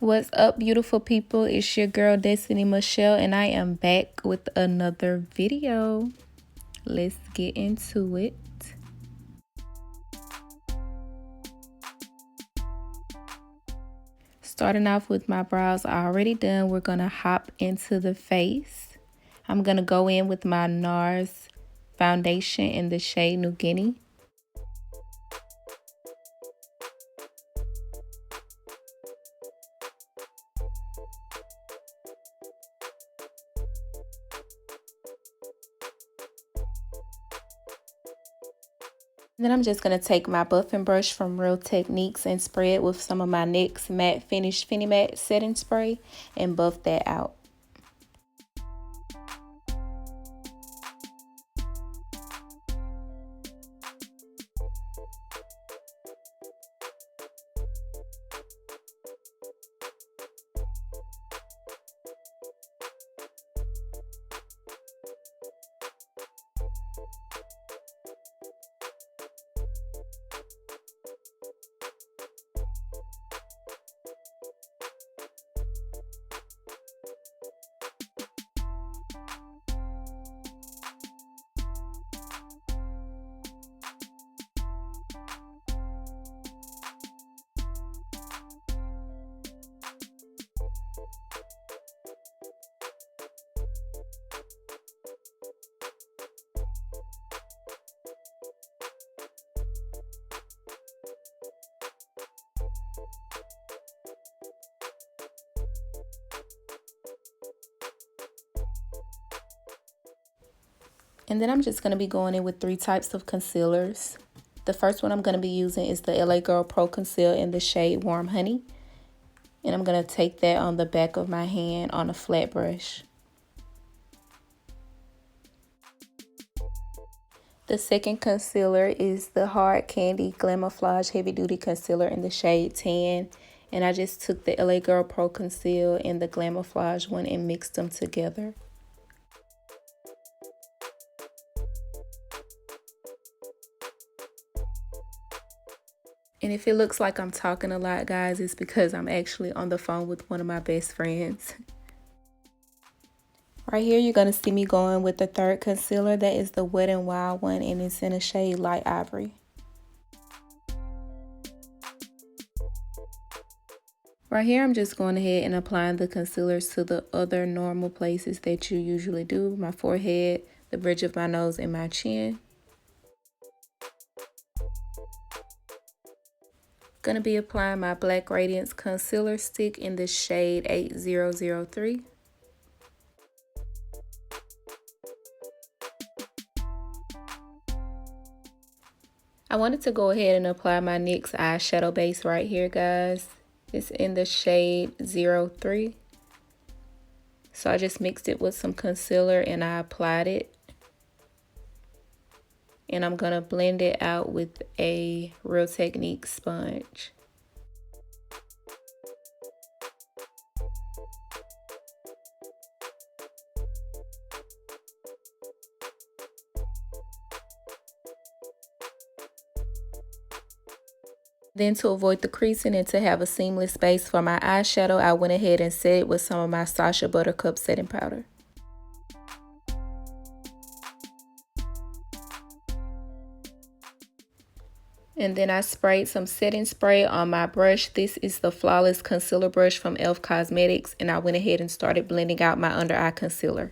What's up, beautiful people? It's your girl Destiny Machelle, and I am back with another video. Let's get into it. Starting off with my brows already done, we're gonna hop into the face. I'm gonna go in with my NARS foundation in the shade New Guinea. Then I'm just going to take my buffing brush from Real Techniques and spray it with some of my NYX Matte Finish Fini Matte Setting Spray and buff that out. And then I'm just going to be going in with 3 types of concealers. The first one I'm going to be using is the LA Girl Pro Conceal in the shade Warm Honey. And I'm going to take that on the back of my hand on a flat brush. The second concealer is the Hard Candy Glamoflauge Heavy Duty Concealer in the shade Tan. And I just took the LA Girl Pro Conceal and the Glamoflauge one and mixed them together. And if it looks like I'm talking a lot, guys, it's because I'm actually on the phone with one of my best friends. Right here, you're going to see me going with the third concealer. That is the Wet n Wild one, and it's in a shade Light Ivory. Right here, I'm just going ahead and applying the concealers to the other normal places that you usually do. My forehead, the bridge of my nose, and my chin. Going to be applying my Black Radiance Concealer Stick in the shade 8003. I wanted to go ahead and apply my NYX Eyeshadow Base right here, guys. It's in the shade 03. So I just mixed it with some concealer and I applied it. And I'm going to blend it out with a Real Techniques sponge. Then to avoid the creasing and to have a seamless base for my eyeshadow, I went ahead and set it with some of my Sacha Buttercup setting powder. And then I sprayed some setting spray on my brush. This is the Flawless Concealer Brush from e.l.f. Cosmetics. And I went ahead and started blending out my under eye concealer.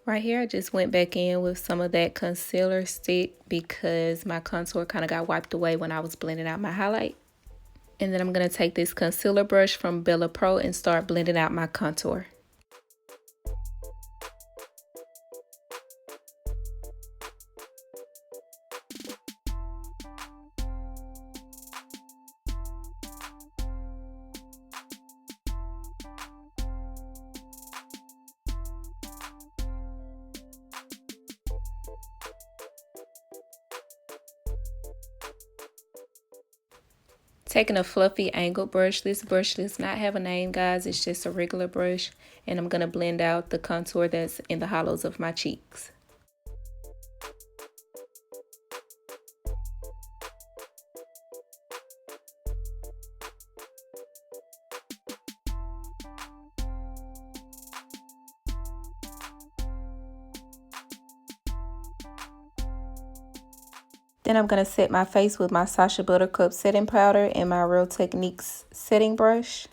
Right here, I just went back in with some of that concealer stick because my contour kind of got wiped away when I was blending out my highlight. And then I'm going to take this concealer brush from Bella Pro and start blending out my contour. Taking a fluffy angled brush. This brush does not have a name, guys. It's just a regular brush. And I'm going to blend out the contour that's in the hollows of my cheeks. Then I'm going to set my face with my Sacha Buttercup setting powder and my Real Techniques setting brush.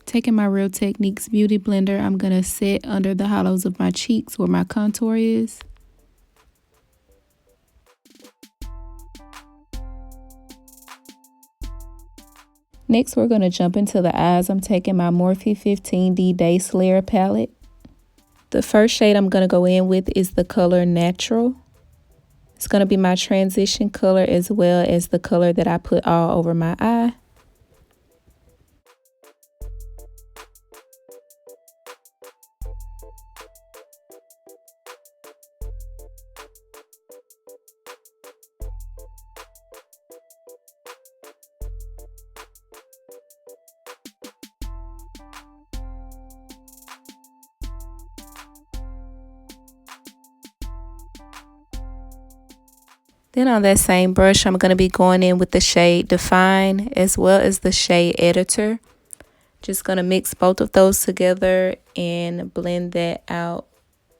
Taking my Real Techniques Beauty Blender, I'm going to set under the hollows of my cheeks where my contour is. Next, we're going to jump into the eyes. I'm taking my Morphe 15D Day Slayer palette. The first shade I'm going to go in with is the color Natural. It's going to be my transition color as well as the color that I put all over my eye. Then on that same brush, I'm going to be going in with the shade Define as well as the shade Editor. Just going to mix both of those together and blend that out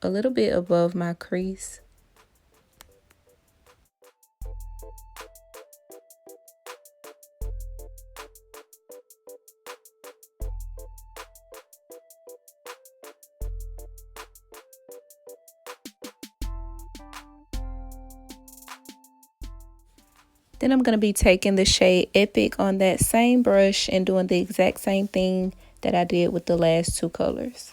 a little bit above my crease. Then I'm going to be taking the shade Epic on that same brush and doing the exact same thing that I did with the last two colors.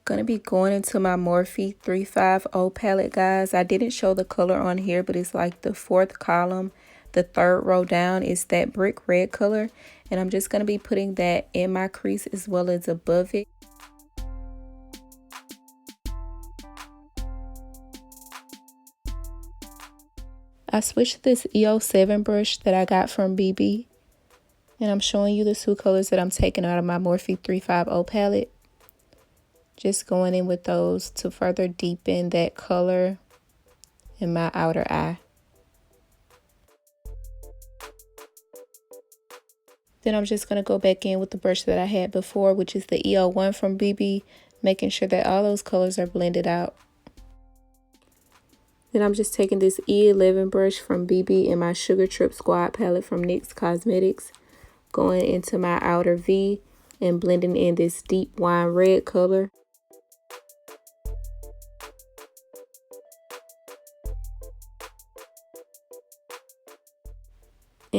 Gonna be going into my Morphe 350 palette, guys. I didn't show the color on here, but it's like the fourth column. The third row down is that brick red color, and I'm just going to be putting that in my crease as well as above it. I switched this EO7 brush that I got from BB, and I'm showing you the two colors that I'm taking out of my Morphe 350 palette. Just going in with those to further deepen that color in my outer eye. Then I'm just going to go back in with the brush that I had before, which is the EO1 from BB, making sure that all those colors are blended out. Then I'm just taking this E11 brush from BB in my Sugar Trip Squad palette from NYX Cosmetics, going into my outer V and blending in this deep wine red color.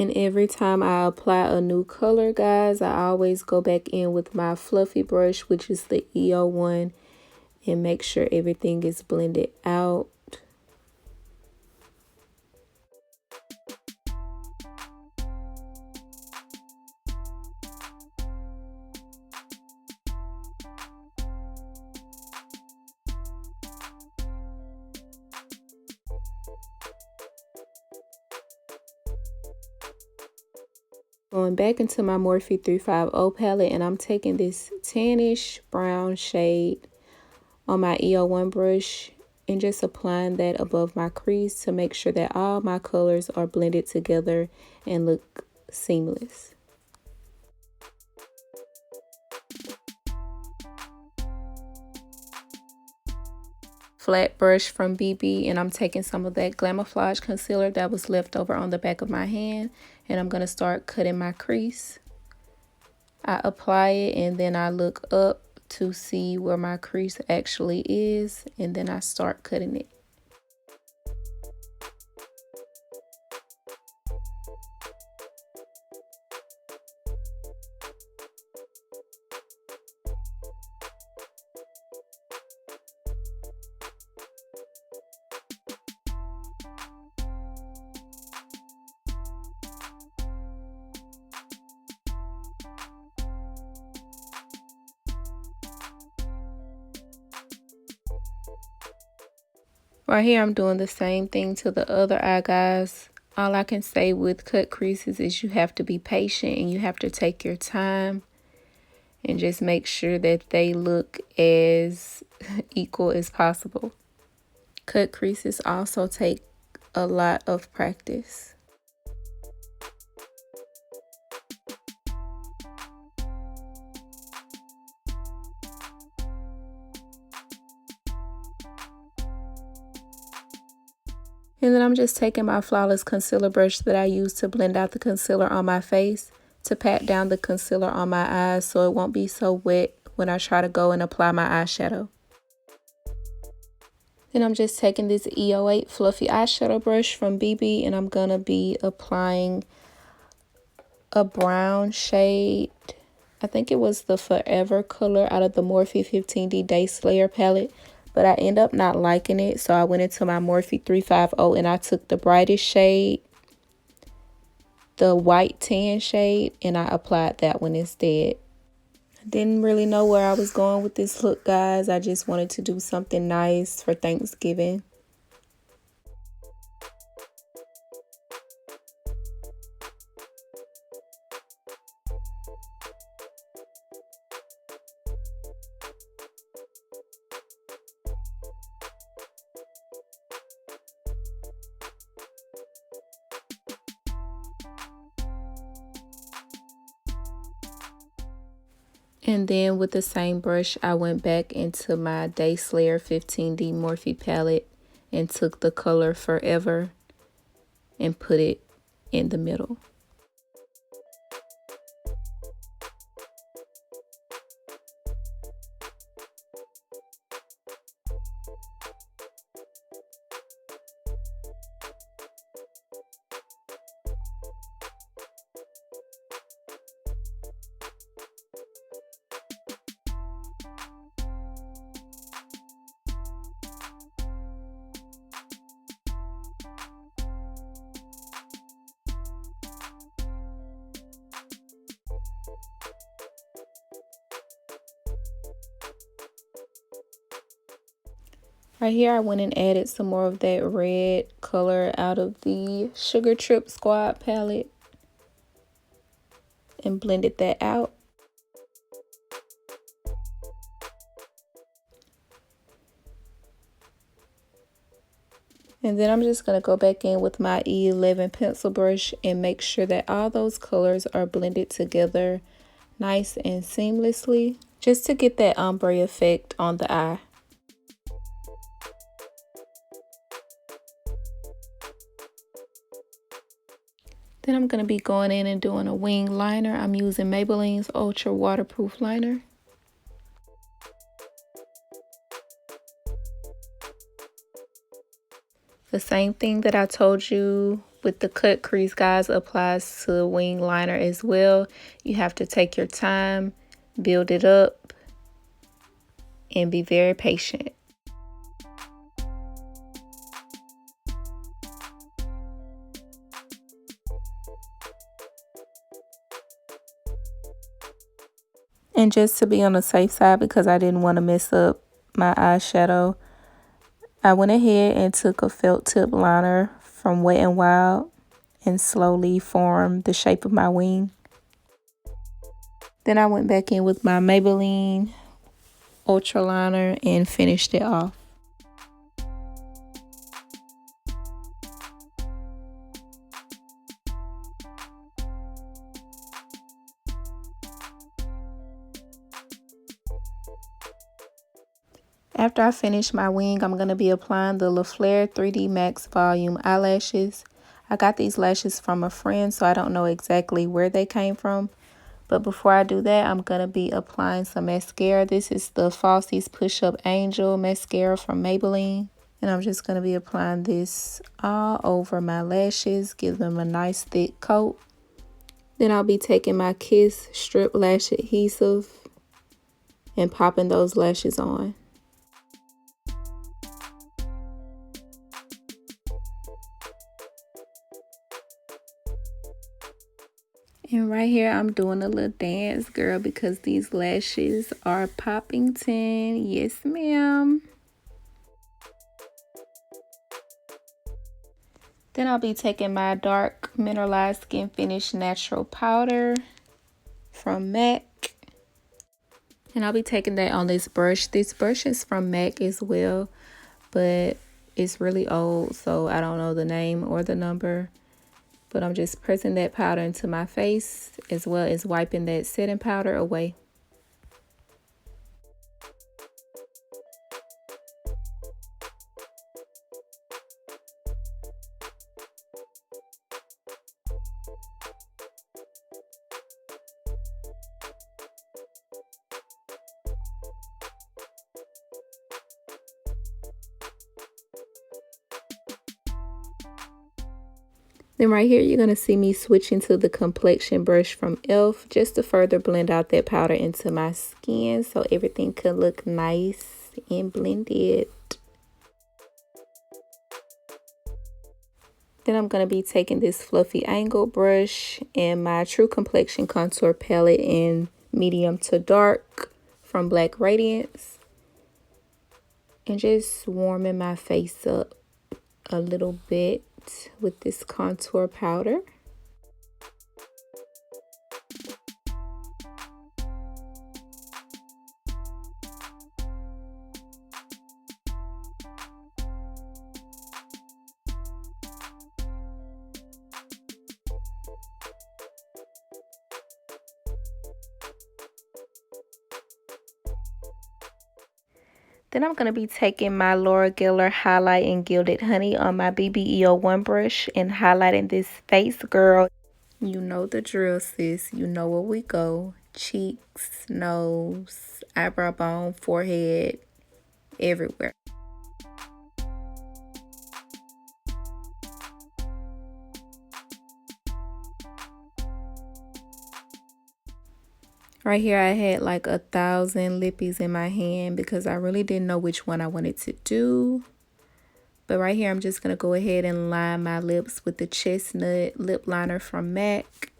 And every time I apply a new color, guys, I always go back in with my fluffy brush, which is the EO1, and make sure everything is blended out. Going back into my Morphe 350 palette, and I'm taking this tannish brown shade on my EO1 brush and just applying that above my crease to make sure that all my colors are blended together and look seamless. Flat brush from BB, and I'm taking some of that Glamoflauge concealer that was left over on the back of my hand, and I'm going to start cutting my crease. I apply it and then I look up to see where my crease actually is, and then I start cutting it. Right here, I'm doing the same thing to the other eye, guys. All I can say with cut creases is you have to be patient and you have to take your time and just make sure that they look as equal as possible. Cut creases also take a lot of practice. And then I'm just taking my Flawless concealer brush that I use to blend out the concealer on my face to pat down the concealer on my eyes so it won't be so wet when I try to go and apply my eyeshadow. Then I'm just taking this EO8 fluffy eyeshadow brush from BB, and I'm gonna be applying a brown shade. I think it was the Forever color out of the Morphe 15D Day Slayer palette, but I end up not liking it, so I went into my Morphe 350 and I took the brightest shade, the white tan shade, and I applied that one instead. I didn't really know where I was going with this look, guys. I just wanted to do something nice for Thanksgiving. And then with the same brush, I went back into my Day Slayer 15D Morphe palette and took the color Forever and put it in the middle. Right here, I went and added some more of that red color out of the Sugar Trip Squad palette and blended that out. And then I'm just going to go back in with my E11 pencil brush and make sure that all those colors are blended together nice and seamlessly, just to get that ombre effect on the eye. Then I'm going to be going in and doing a wing liner. I'm using Maybelline's Ultra Waterproof Liner. The same thing that I told you with the cut crease, guys, applies to the wing liner as well. You have to take your time, build it up, and be very patient. And just to be on the safe side, because I didn't want to mess up my eyeshadow, I went ahead and took a felt tip liner from Wet n Wild and slowly formed the shape of my wing. Then I went back in with my Maybelline Ultra Liner and finished it off. After I finish my wing, I'm going to be applying the Laflare 3D Max Volume eyelashes. I got these lashes from a friend, so I don't know exactly where they came from. But before I do that, I'm going to be applying some mascara. This is the Falsies Push Up Angel mascara from Maybelline. And I'm just going to be applying this all over my lashes, give them a nice thick coat. Then I'll be taking my Kiss Strip Lash Adhesive and popping those lashes on. And right here, I'm doing a little dance, girl, because these lashes are popping 10. Yes, ma'am. Then I'll be taking my dark Mineralized Skin Finish Natural Powder from MAC. And I'll be taking that on this brush. This brush is from MAC as well, but it's really old, so I don't know the name or the number. But I'm just pressing that powder into my face as well as wiping that setting powder away. Then right here, you're going to see me switch into the complexion brush from e.l.f. just to further blend out that powder into my skin so everything could look nice and blended. Then I'm going to be taking this fluffy angle brush and my True Complexion contour palette in medium to dark from Black Radiance. And just warming my face up a little bit with this contour powder. Then I'm going to be taking my Laura Geller Highlight in Gilded Honey on my BBEO1 brush and highlighting this face, girl. You know the drill, sis. You know where we go. Cheeks, nose, eyebrow bone, forehead, everywhere. Right here, I had like 1,000 lippies in my hand because I really didn't know which one I wanted to do. But right here, I'm just going to go ahead and line my lips with the Chestnut lip liner from MAC.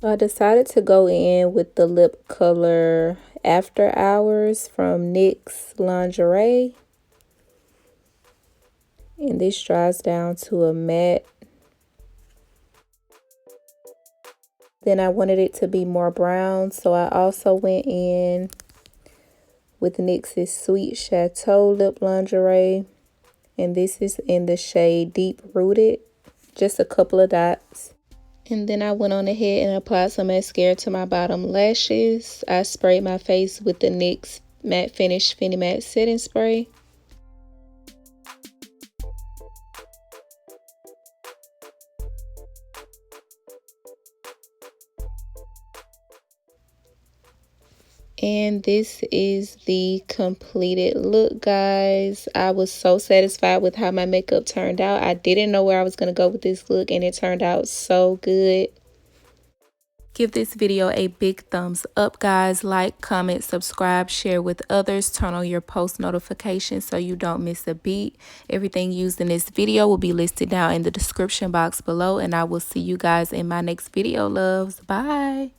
I decided to go in with the lip color After Hours from NYX Lingerie. And this dries down to a matte. Then I wanted it to be more brown, so I also went in with NYX's Sweet Chateau Lip Lingerie. And this is in the shade Deep Rooted. Just a couple of dots. And then I went on ahead and applied some mascara to my bottom lashes. I sprayed my face with the NYX Matte Finish Fini Matte Setting Spray. And this is the completed look, guys. I was so satisfied with how my makeup turned out. I didn't know where I was going to go with this look, and it turned out so good. Give this video a big thumbs up, guys. Like, comment, subscribe, share with others. Turn on your post notifications so you don't miss a beat. Everything used in this video will be listed down in the description box below, and I will see you guys in my next video, loves. Bye.